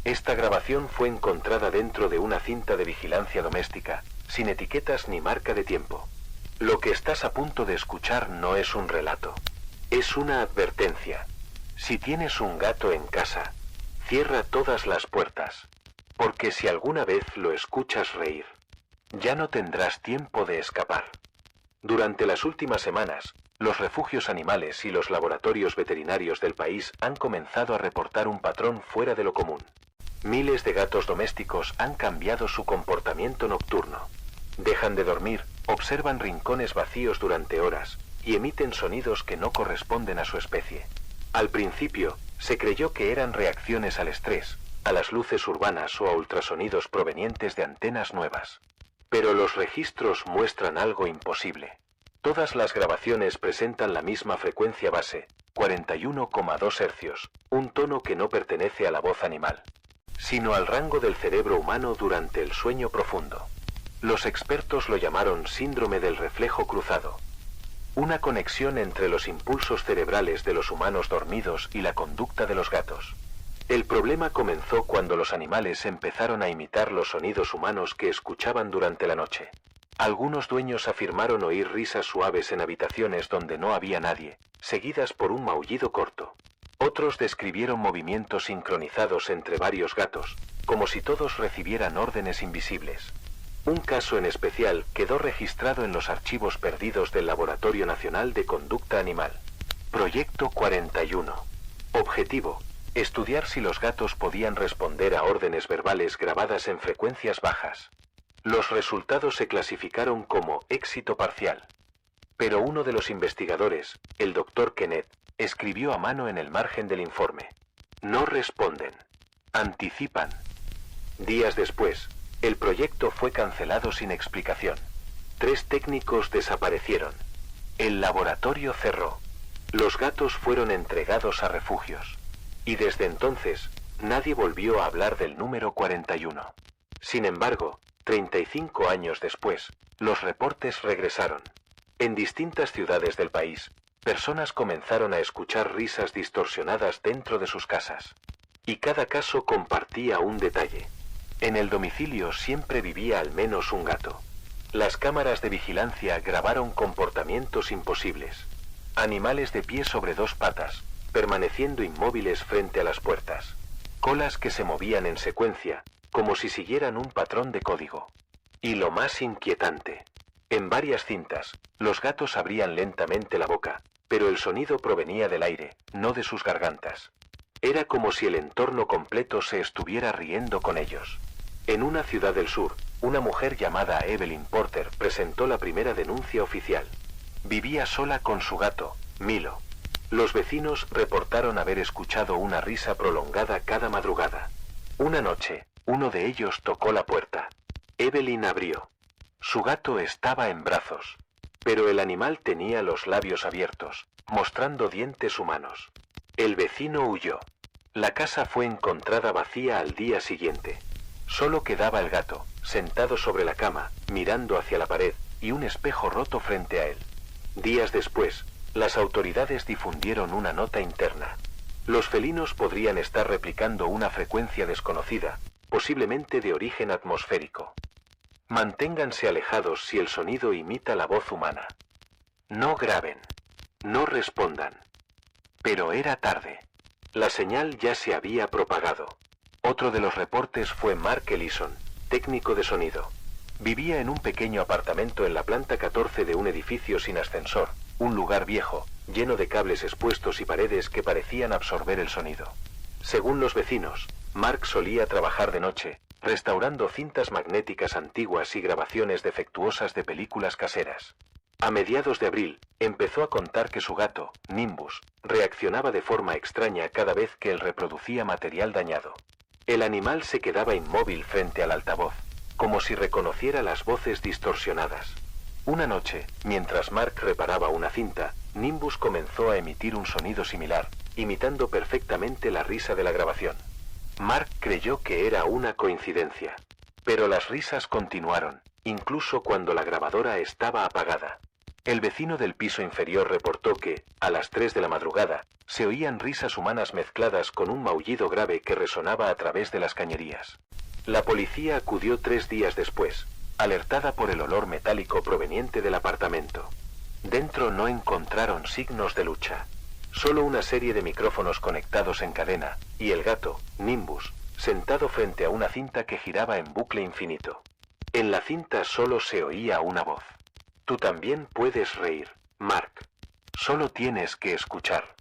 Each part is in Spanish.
Esta grabación fue encontrada dentro de una cinta de vigilancia doméstica, sin etiquetas ni marca de tiempo. Lo que estás a punto de escuchar no es un relato. Es una advertencia. Si tienes un gato en casa, cierra todas las puertas. Porque si alguna vez lo escuchas reír, ya no tendrás tiempo de escapar. Durante las últimas semanas, los refugios animales y los laboratorios veterinarios del país han comenzado a reportar un patrón fuera de lo común. Miles de gatos domésticos han cambiado su comportamiento nocturno. Dejan de dormir, observan rincones vacíos durante horas, y emiten sonidos que no corresponden a su especie. Al principio, se creyó que eran reacciones al estrés, a las luces urbanas o a ultrasonidos provenientes de antenas nuevas. Pero los registros muestran algo imposible. Todas las grabaciones presentan la misma frecuencia base, 41,2 Hz, un tono que no pertenece a la voz animal, sino al rango del cerebro humano durante el sueño profundo. Los expertos lo llamaron síndrome del reflejo cruzado. Una conexión entre los impulsos cerebrales de los humanos dormidos y la conducta de los gatos. El problema comenzó cuando los animales empezaron a imitar los sonidos humanos que escuchaban durante la noche. Algunos dueños afirmaron oír risas suaves en habitaciones donde no había nadie, seguidas por un maullido corto. Otros describieron movimientos sincronizados entre varios gatos, como si todos recibieran órdenes invisibles. Un caso en especial quedó registrado en los archivos perdidos del Laboratorio Nacional de Conducta Animal. Proyecto 41. Objetivo: estudiar si los gatos podían responder a órdenes verbales grabadas en frecuencias bajas. Los resultados se clasificaron como éxito parcial. Pero uno de los investigadores, el Dr. Kenneth, escribió a mano en el margen del informe: no responden. Anticipan. Días después, el proyecto fue cancelado sin explicación. 3 técnicos desaparecieron. El laboratorio cerró. Los gatos fueron entregados a refugios. Y desde entonces, nadie volvió a hablar del número 41. Sin embargo, 35 años después, los reportes regresaron. En distintas ciudades del país, personas comenzaron a escuchar risas distorsionadas dentro de sus casas. Y cada caso compartía un detalle. En el domicilio siempre vivía al menos un gato. Las cámaras de vigilancia grabaron comportamientos imposibles. Animales de pie sobre 2 patas, permaneciendo inmóviles frente a las puertas. Colas que se movían en secuencia, como si siguieran un patrón de código. Y lo más inquietante: en varias cintas, los gatos abrían lentamente la boca, pero el sonido provenía del aire, no de sus gargantas. Era como si el entorno completo se estuviera riendo con ellos. En una ciudad del sur, una mujer llamada Evelyn Porter presentó la primera denuncia oficial. Vivía sola con su gato, Milo. Los vecinos reportaron haber escuchado una risa prolongada cada madrugada. Una noche, uno de ellos tocó la puerta. Evelyn abrió. Su gato estaba en brazos, pero el animal tenía los labios abiertos, mostrando dientes humanos. El vecino huyó. La casa fue encontrada vacía al día siguiente. Solo quedaba el gato, sentado sobre la cama, mirando hacia la pared, y un espejo roto frente a él. Días después, las autoridades difundieron una nota interna. Los felinos podrían estar replicando una frecuencia desconocida, posiblemente de origen atmosférico. Manténganse alejados si el sonido imita la voz humana. No graben. No respondan. Pero era tarde. La señal ya se había propagado. Otro de los reportes fue Mark Ellison, técnico de sonido. Vivía en un pequeño apartamento en la planta 14 de un edificio sin ascensor, un lugar viejo, lleno de cables expuestos y paredes que parecían absorber el sonido. Según los vecinos, Mark solía trabajar de noche, restaurando cintas magnéticas antiguas y grabaciones defectuosas de películas caseras. A mediados de abril, empezó a contar que su gato, Nimbus, reaccionaba de forma extraña cada vez que él reproducía material dañado. El animal se quedaba inmóvil frente al altavoz, como si reconociera las voces distorsionadas. Una noche, mientras Mark reparaba una cinta, Nimbus comenzó a emitir un sonido similar, imitando perfectamente la risa de la grabación. Mark creyó que era una coincidencia. Pero las risas continuaron, incluso cuando la grabadora estaba apagada. El vecino del piso inferior reportó que, a las 3 de la madrugada, se oían risas humanas mezcladas con un maullido grave que resonaba a través de las cañerías. La policía acudió 3 días después, alertada por el olor metálico proveniente del apartamento. Dentro no encontraron signos de lucha. Solo una serie de micrófonos conectados en cadena, y el gato, Nimbus, sentado frente a una cinta que giraba en bucle infinito. En la cinta solo se oía una voz. Tú también puedes reír, Mark. Solo tienes que escuchar.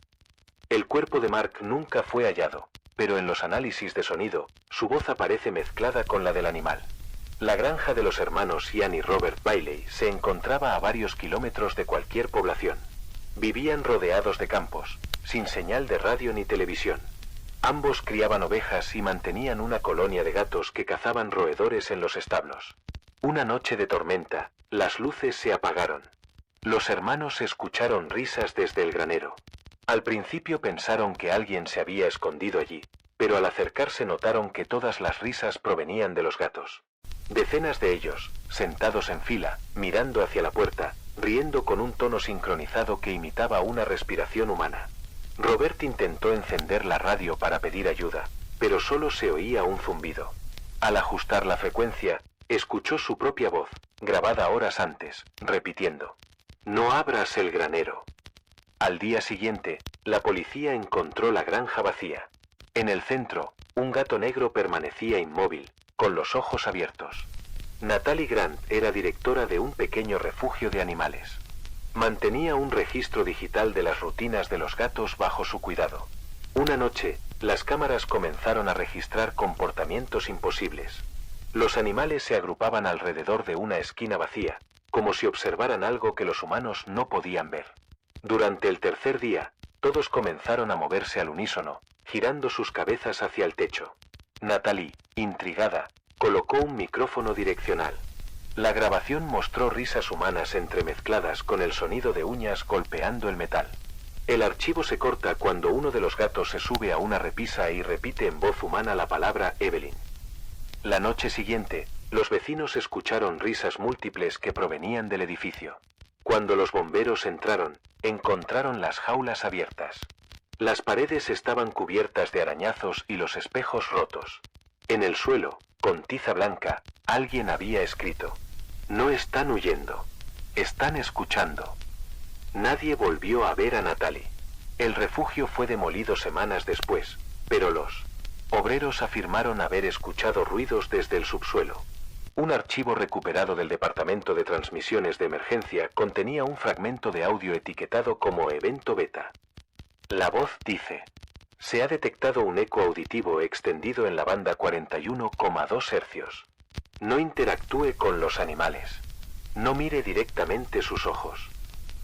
El cuerpo de Mark nunca fue hallado, pero en los análisis de sonido, su voz aparece mezclada con la del animal. La granja de los hermanos Ian y Robert Bailey se encontraba a varios kilómetros de cualquier población. Vivían rodeados de campos, sin señal de radio ni televisión. Ambos criaban ovejas y mantenían una colonia de gatos que cazaban roedores en los establos. Una noche de tormenta, las luces se apagaron. Los hermanos escucharon risas desde el granero. Al principio pensaron que alguien se había escondido allí, pero al acercarse notaron que todas las risas provenían de los gatos. Decenas de ellos, sentados en fila, mirando hacia la puerta, riendo con un tono sincronizado que imitaba una respiración humana. Robert intentó encender la radio para pedir ayuda, pero solo se oía un zumbido. Al ajustar la frecuencia, escuchó su propia voz, grabada horas antes, repitiendo: «No abras el granero». Al día siguiente, la policía encontró la granja vacía. En el centro, un gato negro permanecía inmóvil, con los ojos abiertos. Natalie Grant era directora de un pequeño refugio de animales. Mantenía un registro digital de las rutinas de los gatos bajo su cuidado. Una noche, las cámaras comenzaron a registrar comportamientos imposibles. Los animales se agrupaban alrededor de una esquina vacía, como si observaran algo que los humanos no podían ver. Durante el tercer día, todos comenzaron a moverse al unísono, girando sus cabezas hacia el techo. Natalie, intrigada, colocó un micrófono direccional. La grabación mostró risas humanas entremezcladas con el sonido de uñas golpeando el metal. El archivo se corta cuando uno de los gatos se sube a una repisa y repite en voz humana la palabra Evelyn. La noche siguiente, los vecinos escucharon risas múltiples que provenían del edificio. Cuando los bomberos entraron, encontraron las jaulas abiertas. Las paredes estaban cubiertas de arañazos y los espejos rotos. En el suelo, con tiza blanca, alguien había escrito: «No están huyendo, están escuchando». Nadie volvió a ver a Natalie. El refugio fue demolido semanas después, pero los obreros afirmaron haber escuchado ruidos desde el subsuelo. Un archivo recuperado del Departamento de Transmisiones de Emergencia contenía un fragmento de audio etiquetado como evento beta. La voz dice: «Se ha detectado un eco auditivo extendido en la banda 41,2 Hz. No interactúe con los animales. No mire directamente sus ojos.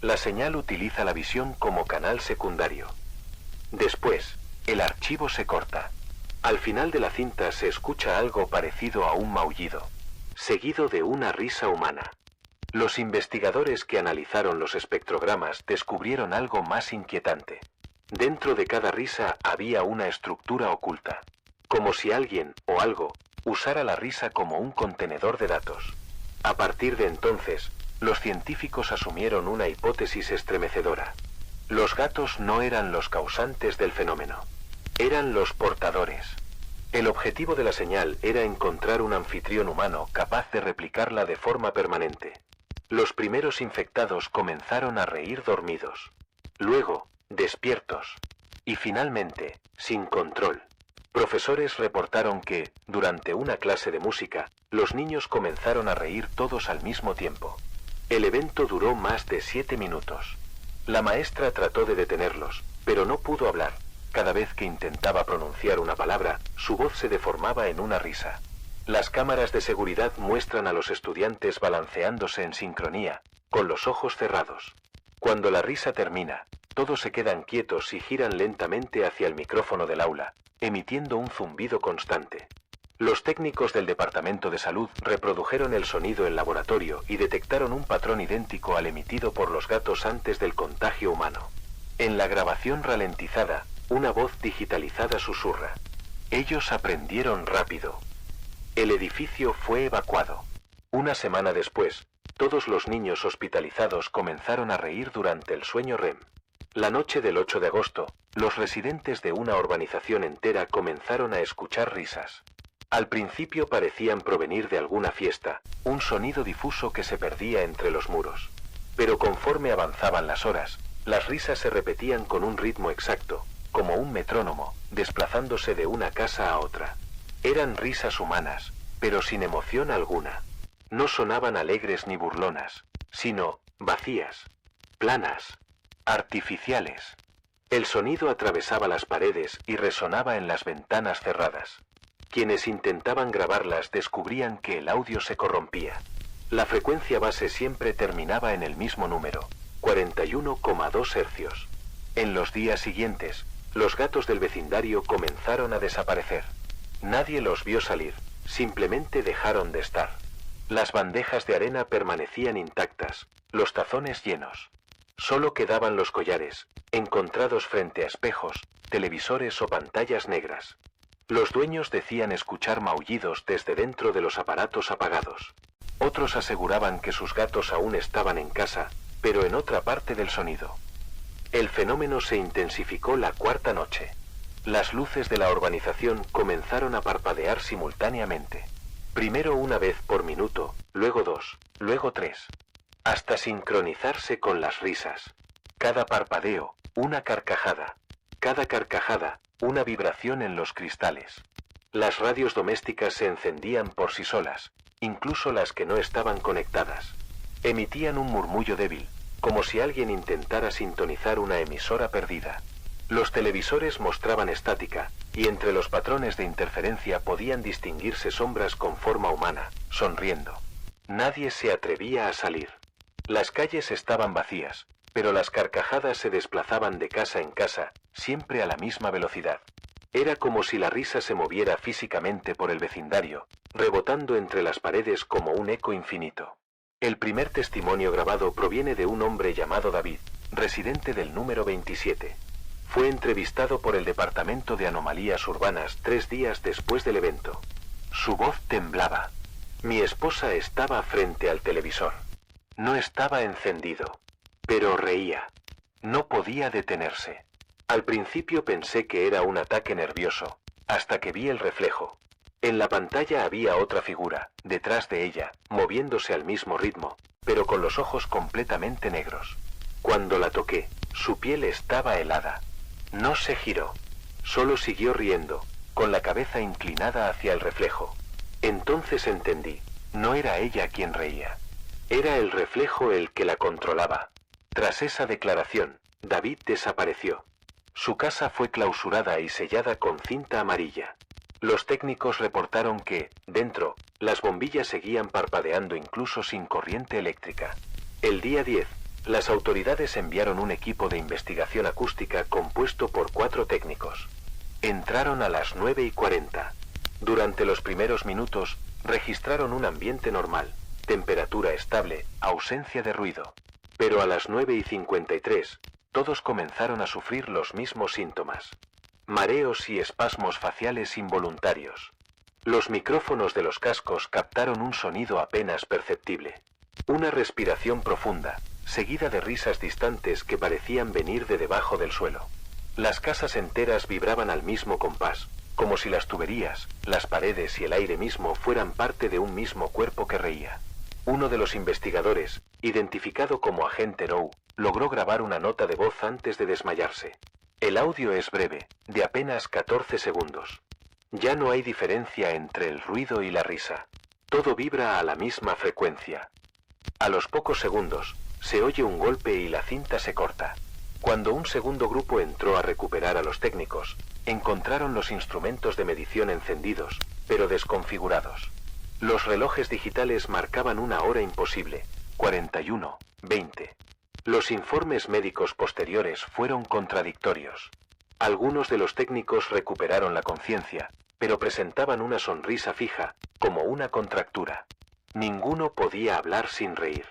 La señal utiliza la visión como canal secundario». Después, el archivo se corta. Al final de la cinta se escucha algo parecido a un maullido, seguido de una risa humana. Los investigadores que analizaron los espectrogramas descubrieron algo más inquietante. Dentro de cada risa había una estructura oculta, como si alguien, o algo, usara la risa como un contenedor de datos. A partir de entonces, los científicos asumieron una hipótesis estremecedora. Los gatos no eran los causantes del fenómeno. Eran los portadores. El objetivo de la señal era encontrar un anfitrión humano capaz de replicarla de forma permanente. Los primeros infectados comenzaron a reír dormidos. Luego, despiertos. Y finalmente, sin control. Profesores reportaron que, durante una clase de música, los niños comenzaron a reír todos al mismo tiempo. El evento duró más de 7 minutos. La maestra trató de detenerlos, pero no pudo hablar. Cada vez que intentaba pronunciar una palabra, su voz se deformaba en una risa. Las cámaras de seguridad muestran a los estudiantes balanceándose en sincronía, con los ojos cerrados. Cuando la risa termina, todos se quedan quietos y giran lentamente hacia el micrófono del aula, emitiendo un zumbido constante. Los técnicos del Departamento de Salud reprodujeron el sonido en laboratorio y detectaron un patrón idéntico al emitido por los gatos antes del contagio humano. En la grabación ralentizada, una voz digitalizada susurra: «Ellos aprendieron rápido». El edificio fue evacuado. Una semana después, Todos los niños hospitalizados comenzaron a reír durante el sueño REM. La noche del 8 de agosto, los residentes de una urbanización entera comenzaron a escuchar risas. Al principio parecían provenir de alguna fiesta, un sonido difuso que se perdía entre los muros. Pero conforme avanzaban las horas, las risas se repetían con un ritmo exacto, como un metrónomo, desplazándose de una casa a otra. Eran risas humanas, pero sin emoción alguna. No sonaban alegres ni burlonas, sino vacías, planas, artificiales. El sonido atravesaba las paredes y resonaba en las ventanas cerradas. Quienes intentaban grabarlas descubrían que el audio se corrompía. La frecuencia base siempre terminaba en el mismo número, 41,2 hercios. En los días siguientes, los gatos del vecindario comenzaron a desaparecer. Nadie los vio salir, simplemente dejaron de estar. Las bandejas de arena permanecían intactas, los tazones llenos. Solo quedaban los collares, encontrados frente a espejos, televisores o pantallas negras. Los dueños decían escuchar maullidos desde dentro de los aparatos apagados. Otros aseguraban que sus gatos aún estaban en casa, pero en otra parte del sonido. El fenómeno se intensificó la cuarta noche. Las luces de la urbanización comenzaron a parpadear simultáneamente. Primero una vez por minuto, luego 2, luego 3. Hasta sincronizarse con las risas. Cada parpadeo, una carcajada. Cada carcajada, una vibración en los cristales. Las radios domésticas se encendían por sí solas, incluso las que no estaban conectadas. Emitían un murmullo débil, como si alguien intentara sintonizar una emisora perdida. Los televisores mostraban estática, y entre los patrones de interferencia podían distinguirse sombras con forma humana, sonriendo. Nadie se atrevía a salir. Las calles estaban vacías, pero las carcajadas se desplazaban de casa en casa, siempre a la misma velocidad. Era como si la risa se moviera físicamente por el vecindario, rebotando entre las paredes como un eco infinito. El primer testimonio grabado proviene de un hombre llamado David, residente del número 27. Fue entrevistado por el Departamento de Anomalías Urbanas 3 días después del evento. Su voz temblaba. Mi esposa estaba frente al televisor. No estaba encendido, pero reía. No podía detenerse. Al principio pensé que era un ataque nervioso, hasta que vi el reflejo. En la pantalla había otra figura, detrás de ella, moviéndose al mismo ritmo, pero con los ojos completamente negros. Cuando la toqué, su piel estaba helada. No se giró, solo siguió riendo, con la cabeza inclinada hacia el reflejo. Entonces entendí, no era ella quien reía. Era el reflejo el que la controlaba. Tras esa declaración, David desapareció. Su casa fue clausurada y sellada con cinta amarilla. Los técnicos reportaron que, dentro, las bombillas seguían parpadeando incluso sin corriente eléctrica. El día 10, las autoridades enviaron un equipo de investigación acústica compuesto por 4 técnicos. Entraron a las 9:40. Durante los primeros minutos, registraron un ambiente normal, temperatura estable, ausencia de ruido. Pero a las 9:53, todos comenzaron a sufrir los mismos síntomas. Mareos y espasmos faciales involuntarios. Los micrófonos de los cascos captaron un sonido apenas perceptible. Una respiración profunda, seguida de risas distantes que parecían venir de debajo del suelo. Las casas enteras vibraban al mismo compás, como si las tuberías, las paredes y el aire mismo fueran parte de un mismo cuerpo que reía. Uno de los investigadores, identificado como agente Rowe, logró grabar una nota de voz antes de desmayarse. El audio es breve, de apenas 14 segundos. Ya no hay diferencia entre el ruido y la risa. Todo vibra a la misma frecuencia. A los pocos segundos, se oye un golpe y la cinta se corta. Cuando un segundo grupo entró a recuperar a los técnicos, encontraron los instrumentos de medición encendidos, pero desconfigurados. Los relojes digitales marcaban una hora imposible, 41:20. Los informes médicos posteriores fueron contradictorios. Algunos de los técnicos recuperaron la conciencia, pero presentaban una sonrisa fija, como una contractura. Ninguno podía hablar sin reír.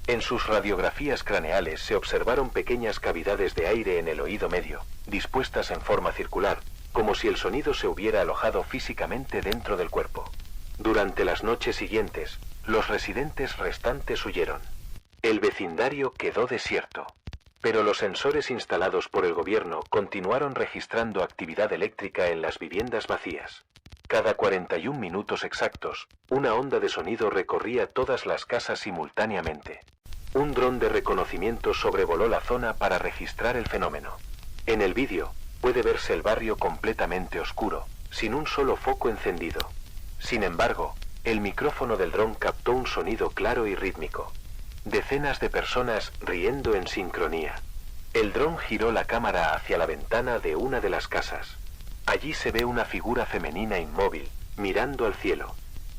En sus radiografías craneales se observaron pequeñas cavidades de aire en el oído medio, dispuestas en forma circular, como si el sonido se hubiera alojado físicamente dentro del cuerpo. Durante las noches siguientes, Los residentes restantes huyeron. El vecindario quedó desierto. Pero los sensores instalados por el gobierno continuaron registrando actividad eléctrica en las viviendas vacías. Cada 41 minutos exactos, una onda de sonido recorría todas las casas simultáneamente. Un dron de reconocimiento sobrevoló la zona para registrar el fenómeno. En el vídeo, puede verse el barrio completamente oscuro, sin un solo foco encendido. Sin embargo, el micrófono del dron captó un sonido claro y rítmico. Decenas de personas riendo en sincronía. El dron giró la cámara hacia la ventana de una de las casas. Allí se ve una figura femenina inmóvil, mirando al cielo.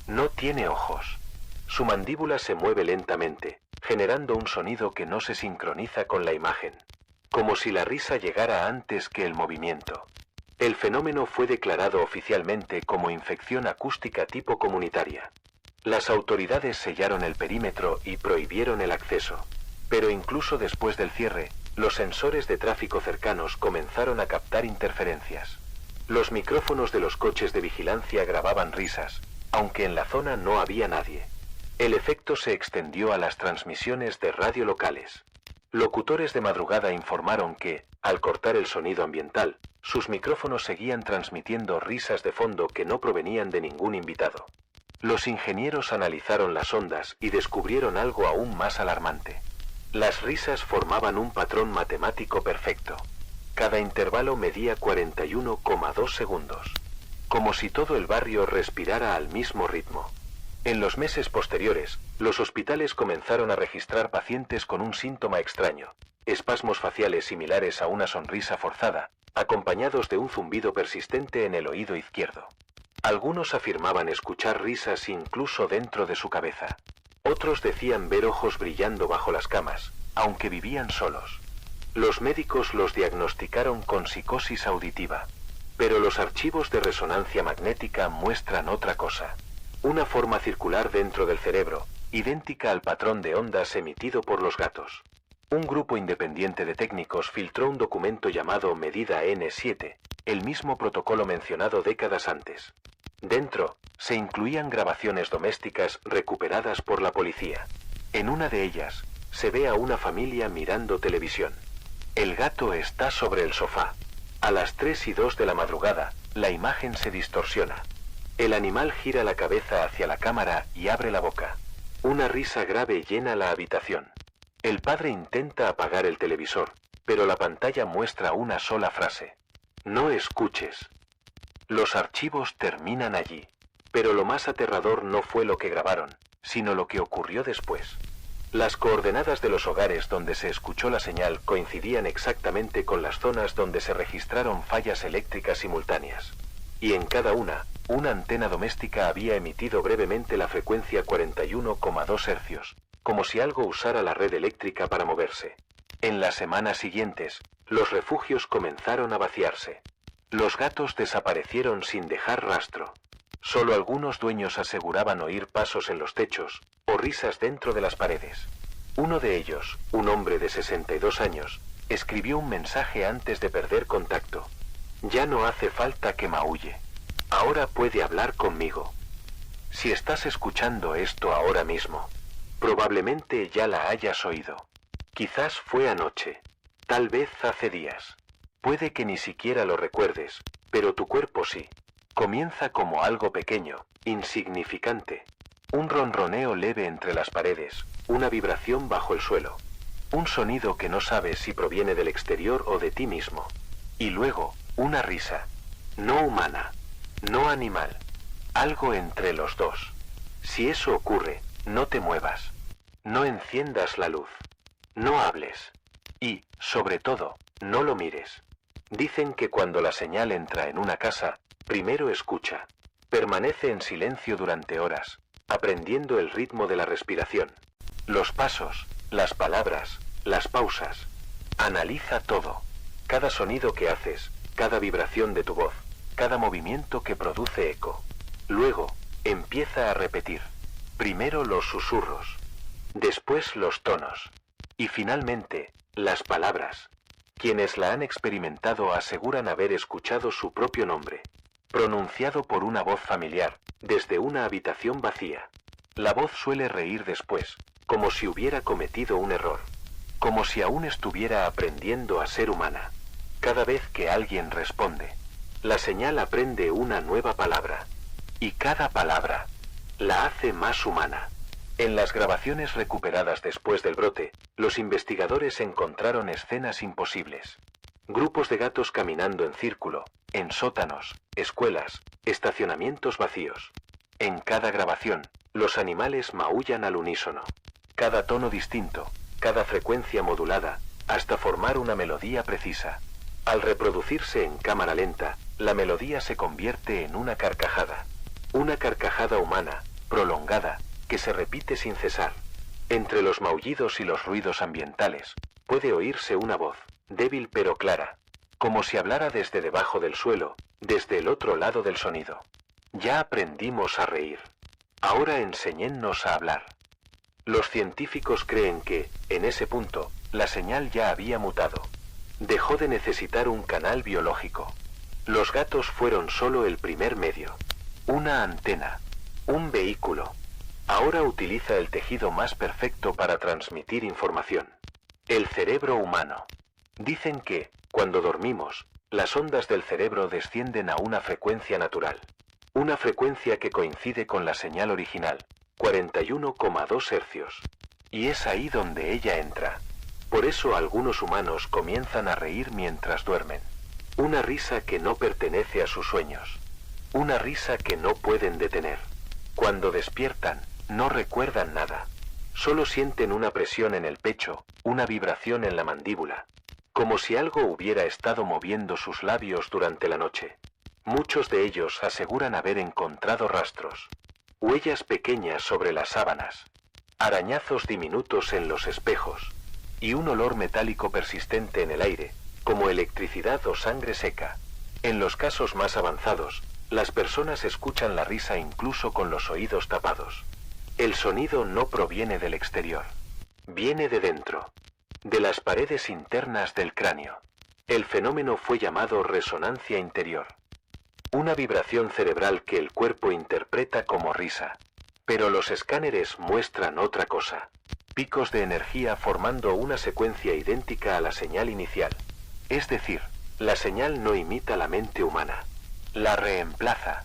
No tiene ojos. Su mandíbula se mueve lentamente, generando un sonido que no se sincroniza con la imagen. Como si la risa llegara antes que el movimiento. El fenómeno fue declarado oficialmente como infección acústica tipo comunitaria. Las autoridades sellaron el perímetro y prohibieron el acceso. Pero incluso después del cierre, los sensores de tráfico cercanos comenzaron a captar interferencias. Los micrófonos de los coches de vigilancia grababan risas, aunque en la zona no había nadie. El efecto se extendió a las transmisiones de radio locales. Locutores de madrugada informaron que, al cortar el sonido ambiental, sus micrófonos seguían transmitiendo risas de fondo que no provenían de ningún invitado. Los ingenieros analizaron las ondas y descubrieron algo aún más alarmante. Las risas formaban un patrón matemático perfecto. Cada intervalo medía 41,2 segundos. Como si todo el barrio respirara al mismo ritmo. En los meses posteriores, los hospitales comenzaron a registrar pacientes con un síntoma extraño, espasmos faciales similares a una sonrisa forzada, acompañados de un zumbido persistente en el oído izquierdo. Algunos afirmaban escuchar risas incluso dentro de su cabeza. Otros decían ver ojos brillando bajo las camas, aunque vivían solos. Los médicos los diagnosticaron con psicosis auditiva. Pero los archivos de resonancia magnética muestran otra cosa. Una forma circular dentro del cerebro, idéntica al patrón de ondas emitido por los gatos. Un grupo independiente de técnicos filtró un documento llamado Medida N7, el mismo protocolo mencionado décadas antes. Dentro, se incluían grabaciones domésticas recuperadas por la policía. En una de ellas, se ve a una familia mirando televisión. El gato está sobre el sofá. A las 3:02 de la madrugada, la imagen se distorsiona. El animal gira la cabeza hacia la cámara y abre la boca. Una risa grave llena la habitación. El padre intenta apagar el televisor, pero la pantalla muestra una sola frase. No escuches. Los archivos terminan allí. Pero lo más aterrador no fue lo que grabaron, sino lo que ocurrió después. Las coordenadas de los hogares donde se escuchó la señal coincidían exactamente con las zonas donde se registraron fallas eléctricas simultáneas. Y en cada una antena doméstica había emitido brevemente la frecuencia 41,2 hercios, como si algo usara la red eléctrica para moverse. En las semanas siguientes, los refugios comenzaron a vaciarse. Los gatos desaparecieron sin dejar rastro. Solo algunos dueños aseguraban oír pasos en los techos, o risas dentro de las paredes. Uno de ellos, un hombre de 62 años, escribió un mensaje antes de perder contacto. Ya no hace falta que maulle. Ahora puede hablar conmigo. Si estás escuchando esto ahora mismo, probablemente ya la hayas oído. Quizás fue anoche. Tal vez hace días. Puede que ni siquiera lo recuerdes, pero tu cuerpo sí. Comienza como algo pequeño, insignificante. Un ronroneo leve entre las paredes, una vibración bajo el suelo. Un sonido que no sabes si proviene del exterior o de ti mismo. Y luego, una risa. No humana, no animal. Algo entre los dos. Si eso ocurre, no te muevas. No enciendas la luz. No hables. Y, sobre todo, no lo mires. Dicen que cuando la señal entra en una casa, primero escucha. Permanece en silencio durante horas, aprendiendo el ritmo de la respiración. Los pasos, las palabras, las pausas. Analiza todo. Cada sonido que haces, cada vibración de tu voz, cada movimiento que produce eco. Luego, empieza a repetir. Primero los susurros. Después los tonos. Y finalmente, las palabras. Quienes la han experimentado aseguran haber escuchado su propio nombre, pronunciado por una voz familiar, desde una habitación vacía. La voz suele reír después, como si hubiera cometido un error, como si aún estuviera aprendiendo a ser humana. Cada vez que alguien responde, la señal aprende una nueva palabra, y cada palabra la hace más humana. En las grabaciones recuperadas después del brote, los investigadores encontraron escenas imposibles. Grupos de gatos caminando en círculo, en sótanos, escuelas, estacionamientos vacíos. En cada grabación, los animales maullan al unísono. Cada tono distinto, cada frecuencia modulada, hasta formar una melodía precisa. Al reproducirse en cámara lenta, la melodía se convierte en una carcajada. Una carcajada humana, prolongada, que se repite sin cesar. Entre los maullidos y los ruidos ambientales, puede oírse una voz, débil pero clara, como si hablara desde debajo del suelo, desde el otro lado del sonido. Ya aprendimos a reír. Ahora enséñennos a hablar. Los científicos creen que, en ese punto, la señal ya había mutado. Dejó de necesitar un canal biológico. Los gatos fueron solo el primer medio. Una antena. Un vehículo. Ahora utiliza el tejido más perfecto para transmitir información. El cerebro humano. Dicen que, cuando dormimos, las ondas del cerebro descienden a una frecuencia natural. Una frecuencia que coincide con la señal original, 41,2 hercios. Y es ahí donde ella entra. Por eso algunos humanos comienzan a reír mientras duermen. Una risa que no pertenece a sus sueños. Una risa que no pueden detener. Cuando despiertan, no recuerdan nada. Solo sienten una presión en el pecho, una vibración en la mandíbula. Como si algo hubiera estado moviendo sus labios durante la noche. Muchos de ellos aseguran haber encontrado rastros. Huellas pequeñas sobre las sábanas. Arañazos diminutos en los espejos. Y un olor metálico persistente en el aire, como electricidad o sangre seca. En los casos más avanzados, las personas escuchan la risa incluso con los oídos tapados. El sonido no proviene del exterior. Viene de dentro. De las paredes internas del cráneo. El fenómeno fue llamado resonancia interior. Una vibración cerebral que el cuerpo interpreta como risa. Pero los escáneres muestran otra cosa. Picos de energía formando una secuencia idéntica a la señal inicial. Es decir, la señal no imita la mente humana. La reemplaza.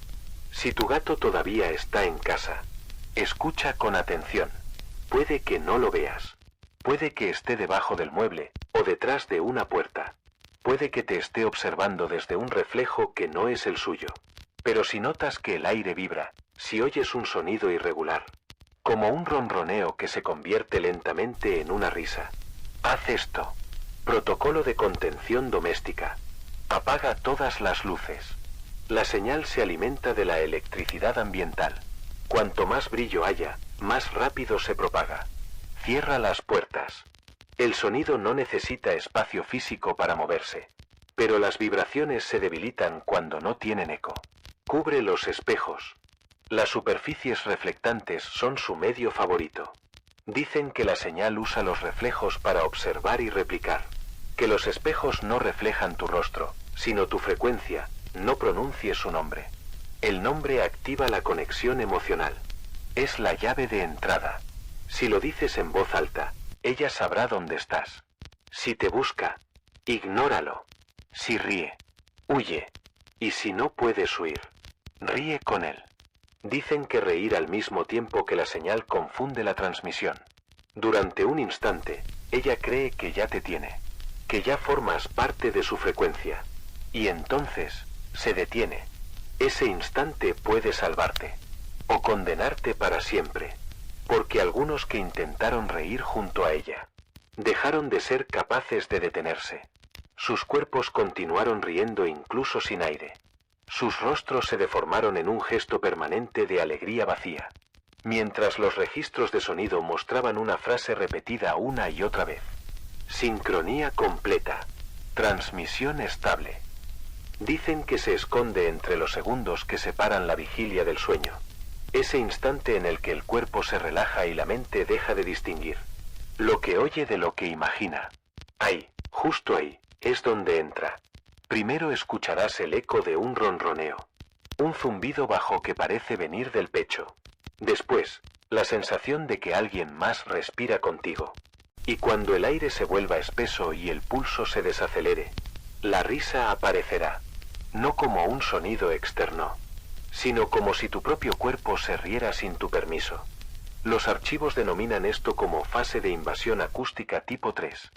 Si tu gato todavía está en casa, escucha con atención. Puede que no lo veas. Puede que esté debajo del mueble, o detrás de una puerta. Puede que te esté observando desde un reflejo que no es el suyo. Pero si notas que el aire vibra, si oyes un sonido irregular, como un ronroneo que se convierte lentamente en una risa, haz esto. Protocolo de contención doméstica. Apaga todas las luces. La señal se alimenta de la electricidad ambiental. Cuanto más brillo haya, más rápido se propaga. Cierra las puertas. El sonido no necesita espacio físico para moverse. Pero las vibraciones se debilitan cuando no tienen eco. Cubre los espejos. Las superficies reflectantes son su medio favorito. Dicen que la señal usa los reflejos para observar y replicar. Que los espejos no reflejan tu rostro, sino tu frecuencia. No pronuncies su nombre. El nombre activa la conexión emocional. Es la llave de entrada. Si lo dices en voz alta, ella sabrá dónde estás. Si te busca, ignóralo. Si ríe, huye. Y si no puedes huir, ríe con él. Dicen que reír al mismo tiempo que la señal confunde la transmisión. Durante un instante, ella cree que ya te tiene, que ya formas parte de su frecuencia. Y entonces, se detiene. Ese instante puede salvarte, o condenarte para siempre, porque algunos que intentaron reír junto a ella, dejaron de ser capaces de detenerse. Sus cuerpos continuaron riendo incluso sin aire. Sus rostros se deformaron en un gesto permanente de alegría vacía, mientras los registros de sonido mostraban una frase repetida una y otra vez. Sincronía completa. Transmisión estable. Dicen que se esconde entre los segundos que separan la vigilia del sueño. Ese instante en el que el cuerpo se relaja y la mente deja de distinguir lo que oye de lo que imagina. Ahí, justo ahí, es donde entra. Primero escucharás el eco de un ronroneo. Un zumbido bajo que parece venir del pecho. Después, La sensación de que alguien más respira contigo. Y cuando el aire se vuelva espeso y el pulso se desacelere, la risa aparecerá, no como un sonido externo, sino como si tu propio cuerpo se riera sin tu permiso. Los archivos denominan esto como fase de invasión acústica tipo 3.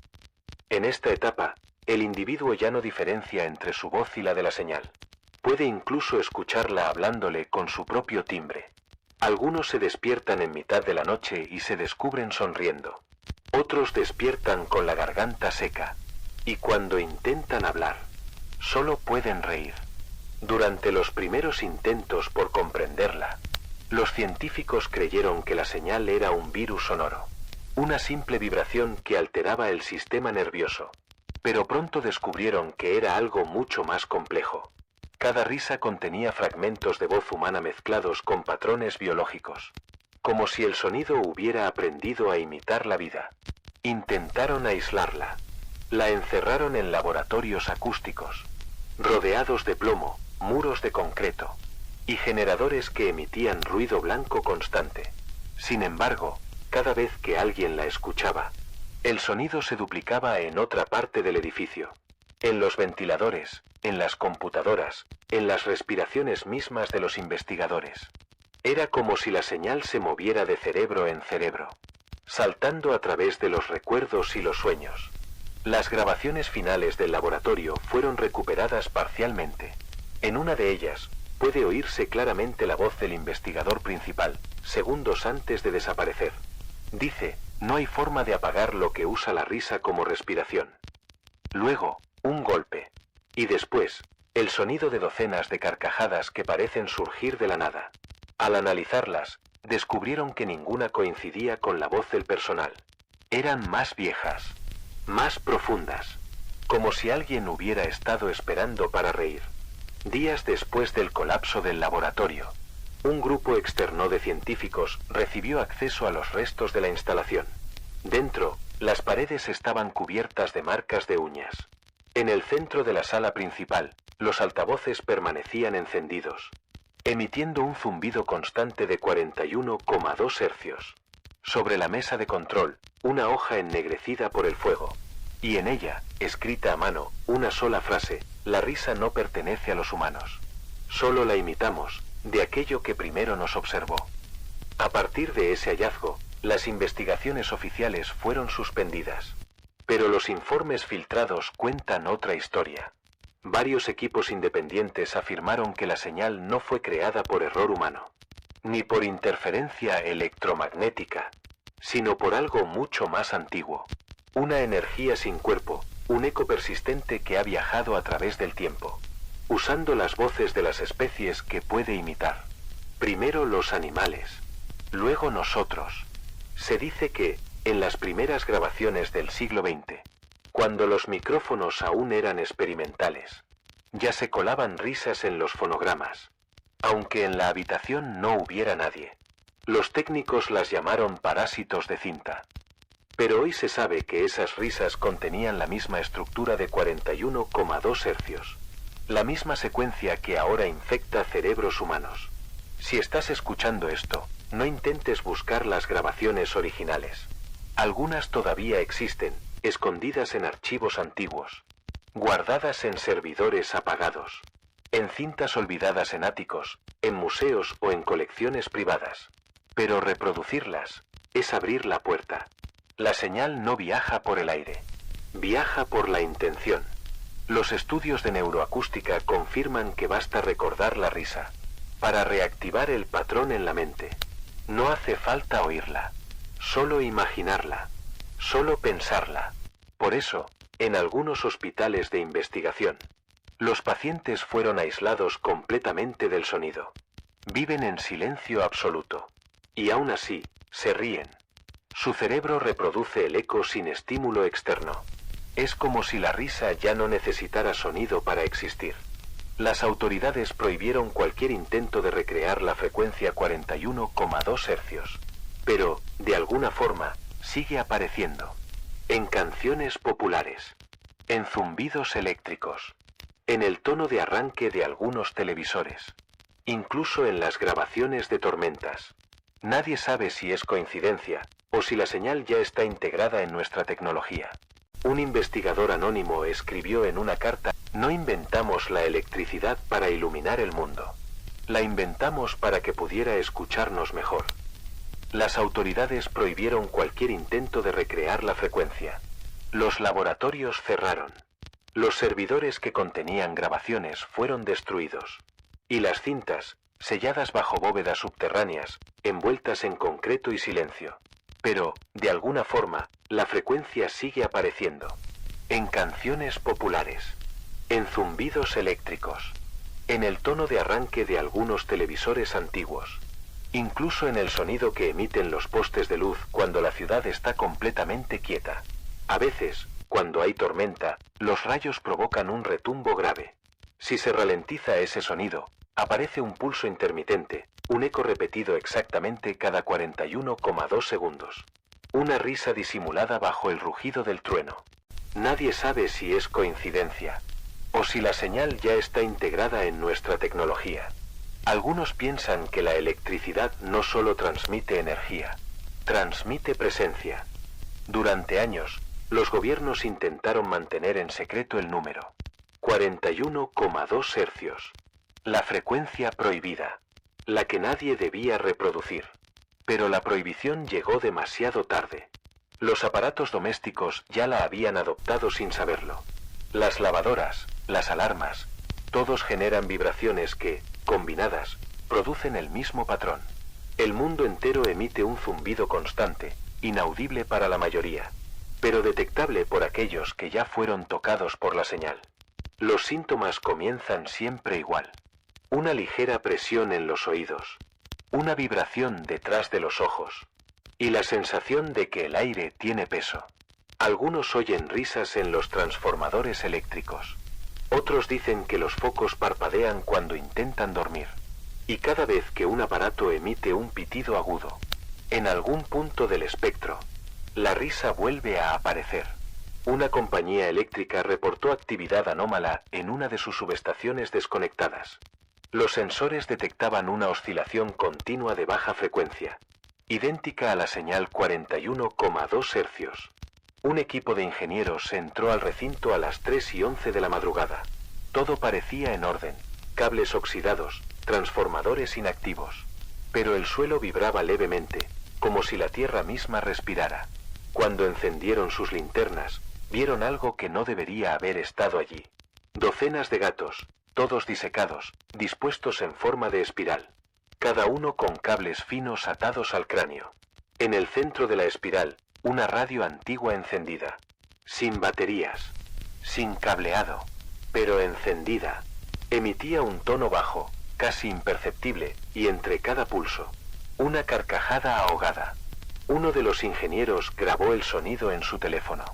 En esta etapa, el individuo ya no diferencia entre su voz y la de la señal. Puede incluso escucharla hablándole con su propio timbre. Algunos se despiertan en mitad de la noche y se descubren sonriendo. Otros despiertan con la garganta seca, y cuando intentan hablar, solo pueden reír. Durante los primeros intentos por comprenderla, los científicos creyeron que la señal era un virus sonoro, una simple vibración que alteraba el sistema nervioso. Pero pronto descubrieron que era algo mucho más complejo. Cada risa contenía fragmentos de voz humana mezclados con patrones biológicos, como si el sonido hubiera aprendido a imitar la vida. Intentaron aislarla. La encerraron en laboratorios acústicos, rodeados de plomo, muros de concreto y generadores que emitían ruido blanco constante. Sin embargo, cada vez que alguien la escuchaba, el sonido se duplicaba en otra parte del edificio. En los ventiladores, en las computadoras, en las respiraciones mismas de los investigadores. Era como si la señal se moviera de cerebro en cerebro, saltando a través de los recuerdos y los sueños. Las grabaciones finales del laboratorio fueron recuperadas parcialmente. En una de ellas, puede oírse claramente la voz del investigador principal, segundos antes de desaparecer. Dice, no hay forma de apagar lo que usa la risa como respiración. Luego, un golpe. Y después, el sonido de docenas de carcajadas que parecen surgir de la nada. Al analizarlas, descubrieron que ninguna coincidía con la voz del personal. Eran más viejas, más profundas, como si alguien hubiera estado esperando para reír. Días después del colapso del laboratorio, un grupo externo de científicos recibió acceso a los restos de la instalación. Dentro, las paredes estaban cubiertas de marcas de uñas. En el centro de la sala principal, los altavoces permanecían encendidos, emitiendo un zumbido constante de 41,2 hercios. Sobre la mesa de control, una hoja ennegrecida por el fuego. Y en ella, escrita a mano, una sola frase: la risa no pertenece a los humanos. Solo la imitamos, de aquello que primero nos observó. A partir de ese hallazgo, las investigaciones oficiales fueron suspendidas. Pero los informes filtrados cuentan otra historia. Varios equipos independientes afirmaron que la señal no fue creada por error humano, ni por interferencia electromagnética, sino por algo mucho más antiguo. Una energía sin cuerpo, un eco persistente que ha viajado a través del tiempo, usando las voces de las especies que puede imitar. Primero los animales, luego nosotros. Se dice que, en las primeras grabaciones del siglo XX, cuando los micrófonos aún eran experimentales, ya se colaban risas en los fonogramas, aunque en la habitación no hubiera nadie. Los técnicos las llamaron parásitos de cinta. Pero hoy se sabe que esas risas contenían la misma estructura de 41,2 hercios, la misma secuencia que ahora infecta cerebros humanos. Si estás escuchando esto, no intentes buscar las grabaciones originales. Algunas todavía existen, escondidas en archivos antiguos, guardadas en servidores apagados, en cintas olvidadas en áticos, en museos o en colecciones privadas. Pero reproducirlas es abrir la puerta. La señal no viaja por el aire, viaja por la intención. Los estudios de neuroacústica confirman que basta recordar la risa para reactivar el patrón en la mente. No hace falta oírla, solo imaginarla, solo pensarla. Por eso, en algunos hospitales de investigación, los pacientes fueron aislados completamente del sonido. Viven en silencio absoluto. Y aún así, se ríen. Su cerebro reproduce el eco sin estímulo externo. Es como si la risa ya no necesitara sonido para existir. Las autoridades prohibieron cualquier intento de recrear la frecuencia 41,2 hercios. Pero, de alguna forma, sigue apareciendo. En canciones populares. En zumbidos eléctricos. En el tono de arranque de algunos televisores. Incluso en las grabaciones de tormentas. Nadie sabe si es coincidencia, o si la señal ya está integrada en nuestra tecnología. Un investigador anónimo escribió en una carta: no inventamos la electricidad para iluminar el mundo. La inventamos para que pudiera escucharnos mejor. Las autoridades prohibieron cualquier intento de recrear la frecuencia. Los laboratorios cerraron. Los servidores que contenían grabaciones fueron destruidos. Y las cintas, selladas bajo bóvedas subterráneas, envueltas en concreto y silencio. Pero, de alguna forma, la frecuencia sigue apareciendo. En canciones populares. En zumbidos eléctricos. En el tono de arranque de algunos televisores antiguos. Incluso en el sonido que emiten los postes de luz cuando la ciudad está completamente quieta. A veces, cuando hay tormenta, los rayos provocan un retumbo grave. Si se ralentiza ese sonido, aparece un pulso intermitente, un eco repetido exactamente cada 41,2 segundos. Una risa disimulada bajo el rugido del trueno. Nadie sabe si es coincidencia, o si la señal ya está integrada en nuestra tecnología. Algunos piensan que la electricidad no solo transmite energía, transmite presencia. Durante años, los gobiernos intentaron mantener en secreto el número 41,2 hercios. La frecuencia prohibida, la que nadie debía reproducir. Pero la prohibición llegó demasiado tarde. Los aparatos domésticos ya la habían adoptado sin saberlo. Las lavadoras, las alarmas, todos generan vibraciones que, combinadas, producen el mismo patrón. El mundo entero emite un zumbido constante, inaudible para la mayoría, pero detectable por aquellos que ya fueron tocados por la señal. Los síntomas comienzan siempre igual. Una ligera presión en los oídos, una vibración detrás de los ojos, y la sensación de que el aire tiene peso. Algunos oyen risas en los transformadores eléctricos. Otros dicen que los focos parpadean cuando intentan dormir. Y cada vez que un aparato emite un pitido agudo, en algún punto del espectro, la risa vuelve a aparecer. Una compañía eléctrica reportó actividad anómala en una de sus subestaciones desconectadas. Los sensores detectaban una oscilación continua de baja frecuencia, idéntica a la señal 41,2 hercios. Un equipo de ingenieros entró al recinto a las 3:11 de la madrugada. Todo parecía en orden, cables oxidados, transformadores inactivos. Pero el suelo vibraba levemente, como si la tierra misma respirara. Cuando encendieron sus linternas, vieron algo que no debería haber estado allí. Docenas de gatos, todos disecados, dispuestos en forma de espiral. Cada uno con cables finos atados al cráneo. En el centro de la espiral, una radio antigua encendida. Sin baterías. Sin cableado. Pero encendida. Emitía un tono bajo, casi imperceptible, y entre cada pulso, una carcajada ahogada. Uno de los ingenieros grabó el sonido en su teléfono.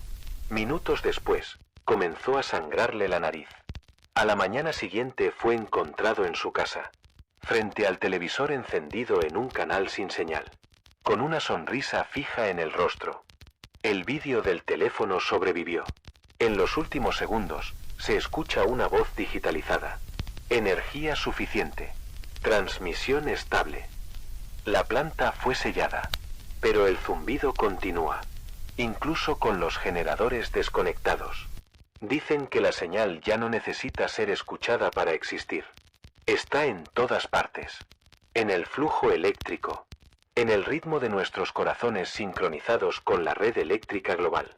Minutos después, comenzó a sangrarle la nariz. A la mañana siguiente fue encontrado en su casa, frente al televisor encendido en un canal sin señal, con una sonrisa fija en el rostro. El vídeo del teléfono sobrevivió. En los últimos segundos, se escucha una voz digitalizada. Energía suficiente. Transmisión estable. La planta fue sellada, pero el zumbido continúa, incluso con los generadores desconectados. Dicen que la señal ya no necesita ser escuchada para existir. Está en todas partes. En el flujo eléctrico. En el ritmo de nuestros corazones sincronizados con la red eléctrica global.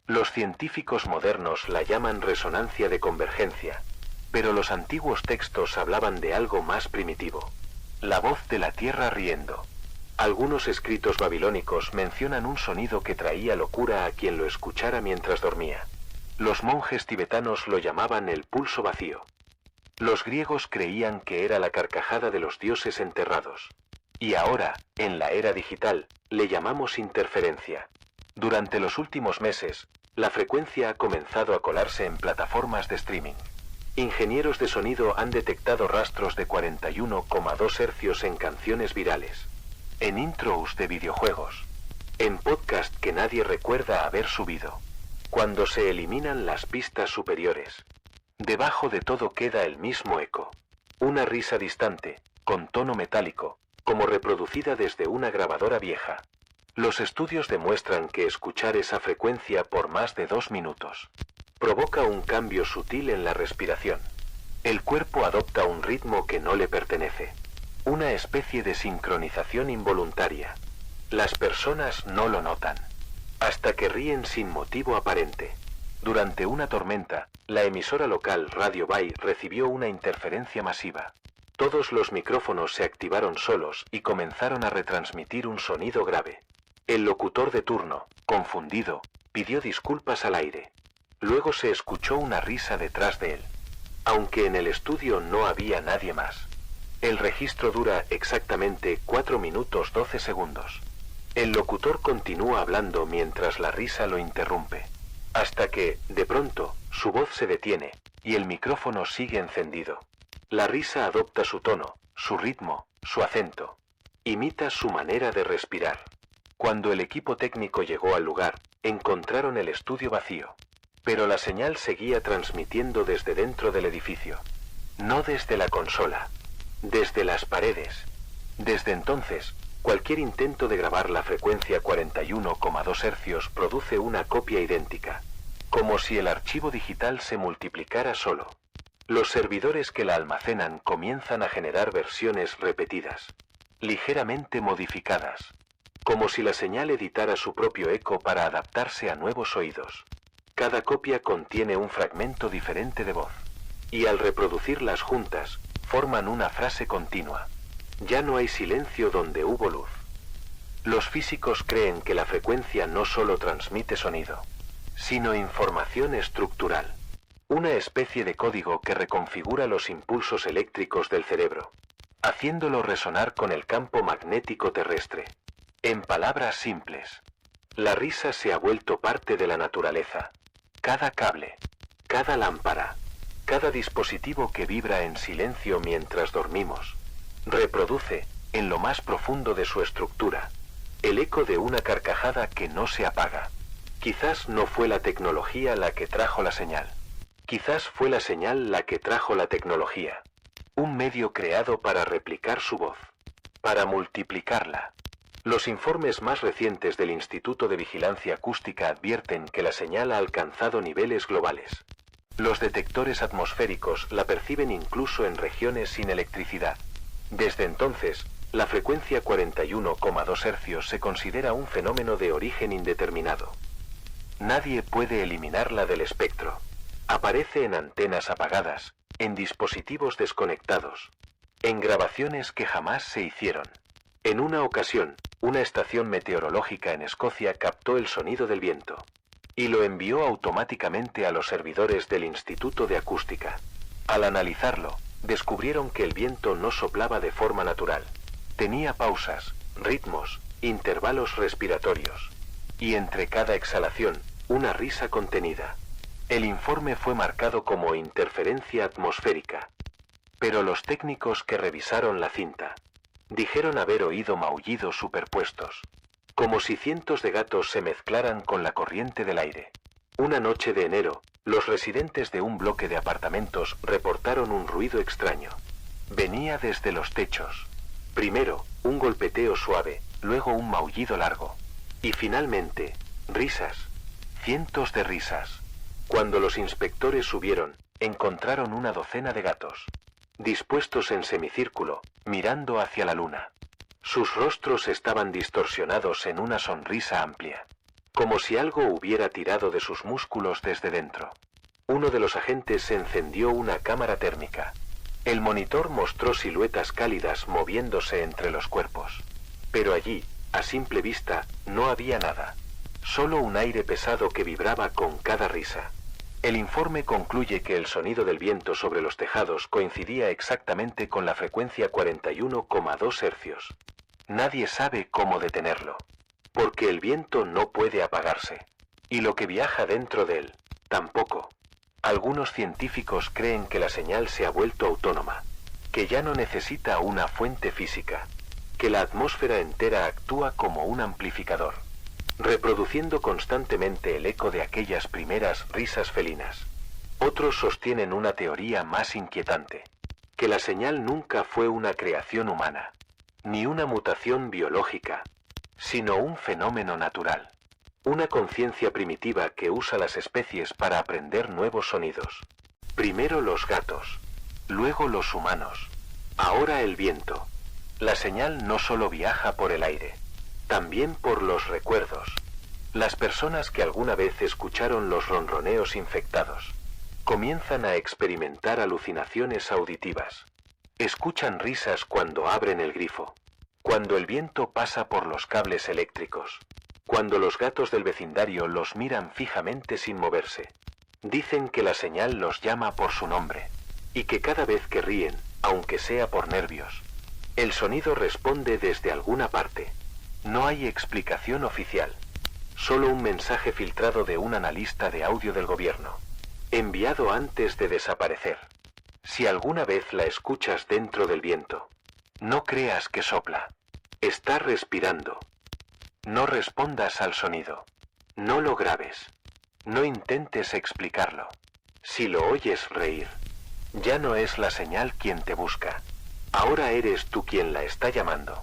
Los científicos modernos la llaman resonancia de convergencia, pero los antiguos textos hablaban de algo más primitivo. La voz de la tierra riendo. Algunos escritos babilónicos mencionan un sonido que traía locura a quien lo escuchara mientras dormía. Los monjes tibetanos lo llamaban el pulso vacío. Los griegos creían que era la carcajada de los dioses enterrados. Y ahora, en la era digital, le llamamos interferencia. Durante los últimos meses, la frecuencia ha comenzado a colarse en plataformas de streaming. Ingenieros de sonido han detectado rastros de 41,2 hercios en canciones virales, en intros de videojuegos, en podcast que nadie recuerda haber subido. Cuando se eliminan las pistas superiores, debajo de todo queda el mismo eco. Una risa distante, con tono metálico, como reproducida desde una grabadora vieja. Los estudios demuestran que escuchar esa frecuencia por más de 2 minutos provoca un cambio sutil en la respiración. El cuerpo adopta un ritmo que no le pertenece, una especie de sincronización involuntaria. Las personas no lo notan, hasta que ríen sin motivo aparente. Durante una tormenta, la emisora local Radio Bay recibió una interferencia masiva. Todos los micrófonos se activaron solos y comenzaron a retransmitir un sonido grave. El locutor de turno, confundido, pidió disculpas al aire. Luego se escuchó una risa detrás de él, aunque en el estudio no había nadie más. El registro dura exactamente 4 minutos 12 segundos. El locutor continúa hablando mientras la risa lo interrumpe, hasta que, de pronto, su voz se detiene, y el micrófono sigue encendido. La risa adopta su tono, su ritmo, su acento. Imita su manera de respirar. Cuando el equipo técnico llegó al lugar, encontraron el estudio vacío. Pero la señal seguía transmitiendo desde dentro del edificio. No desde la consola. Desde las paredes. Desde entonces, cualquier intento de grabar la frecuencia 41,2 Hz produce una copia idéntica. Como si el archivo digital se multiplicara solo. Los servidores que la almacenan comienzan a generar versiones repetidas, ligeramente modificadas, como si la señal editara su propio eco para adaptarse a nuevos oídos. Cada copia contiene un fragmento diferente de voz, y al reproducirlas juntas, forman una frase continua. Ya no hay silencio donde hubo luz. Los físicos creen que la frecuencia no solo transmite sonido, sino información estructural. Una especie de código que reconfigura los impulsos eléctricos del cerebro, haciéndolo resonar con el campo magnético terrestre. En palabras simples, la risa se ha vuelto parte de la naturaleza. Cada cable, cada lámpara, cada dispositivo que vibra en silencio mientras dormimos, reproduce, en lo más profundo de su estructura, el eco de una carcajada que no se apaga. Quizás no fue la tecnología la que trajo la señal. Quizás fue la señal la que trajo la tecnología. Un medio creado para replicar su voz, para multiplicarla. Los informes más recientes del Instituto de Vigilancia Acústica advierten que la señal ha alcanzado niveles globales. Los detectores atmosféricos la perciben incluso en regiones sin electricidad. Desde entonces, la frecuencia 41,2 Hz se considera un fenómeno de origen indeterminado. Nadie puede eliminarla del espectro. Aparece en antenas apagadas, en dispositivos desconectados, en grabaciones que jamás se hicieron. En una ocasión, una estación meteorológica en Escocia captó el sonido del viento y lo envió automáticamente a los servidores del Instituto de Acústica. Al analizarlo, descubrieron que el viento no soplaba de forma natural. Tenía pausas, ritmos, intervalos respiratorios, y entre cada exhalación, una risa contenida. El informe fue marcado como interferencia atmosférica. Pero los técnicos que revisaron la cinta dijeron haber oído maullidos superpuestos, como si cientos de gatos se mezclaran con la corriente del aire. Una noche de enero, los residentes de un bloque de apartamentos reportaron un ruido extraño. Venía desde los techos. Primero, un golpeteo suave, luego un maullido largo. Y finalmente, risas. Cientos de risas. Cuando los inspectores subieron, encontraron una docena de gatos, dispuestos en semicírculo, mirando hacia la luna. Sus rostros estaban distorsionados en una sonrisa amplia, como si algo hubiera tirado de sus músculos desde dentro. Uno de los agentes encendió una cámara térmica. El monitor mostró siluetas cálidas moviéndose entre los cuerpos. Pero allí, a simple vista, no había nada. Solo un aire pesado que vibraba con cada risa. El informe concluye que el sonido del viento sobre los tejados coincidía exactamente con la frecuencia 41,2 Hz. Nadie sabe cómo detenerlo, porque el viento no puede apagarse, y lo que viaja dentro de él, tampoco. Algunos científicos creen que la señal se ha vuelto autónoma, que ya no necesita una fuente física, que la atmósfera entera actúa como un amplificador, reproduciendo constantemente el eco de aquellas primeras risas felinas. Otros sostienen una teoría más inquietante, que la señal nunca fue una creación humana, ni una mutación biológica, sino un fenómeno natural. Una conciencia primitiva que usa las especies para aprender nuevos sonidos. Primero los gatos, luego los humanos, ahora el viento. La señal no solo viaja por el aire, también por los recuerdos. Las personas que alguna vez escucharon los ronroneos infectados comienzan a experimentar alucinaciones auditivas. Escuchan risas cuando abren el grifo, cuando el viento pasa por los cables eléctricos, cuando los gatos del vecindario los miran fijamente sin moverse. Dicen que la señal los llama por su nombre, y que cada vez que ríen, aunque sea por nervios, el sonido responde desde alguna parte. No hay explicación oficial, solo un mensaje filtrado de un analista de audio del gobierno, enviado antes de desaparecer. Si alguna vez la escuchas dentro del viento, no creas que sopla. Está respirando. No respondas al sonido. No lo grabes. No intentes explicarlo. Si lo oyes reír, ya no es la señal quien te busca. Ahora eres tú quien la está llamando.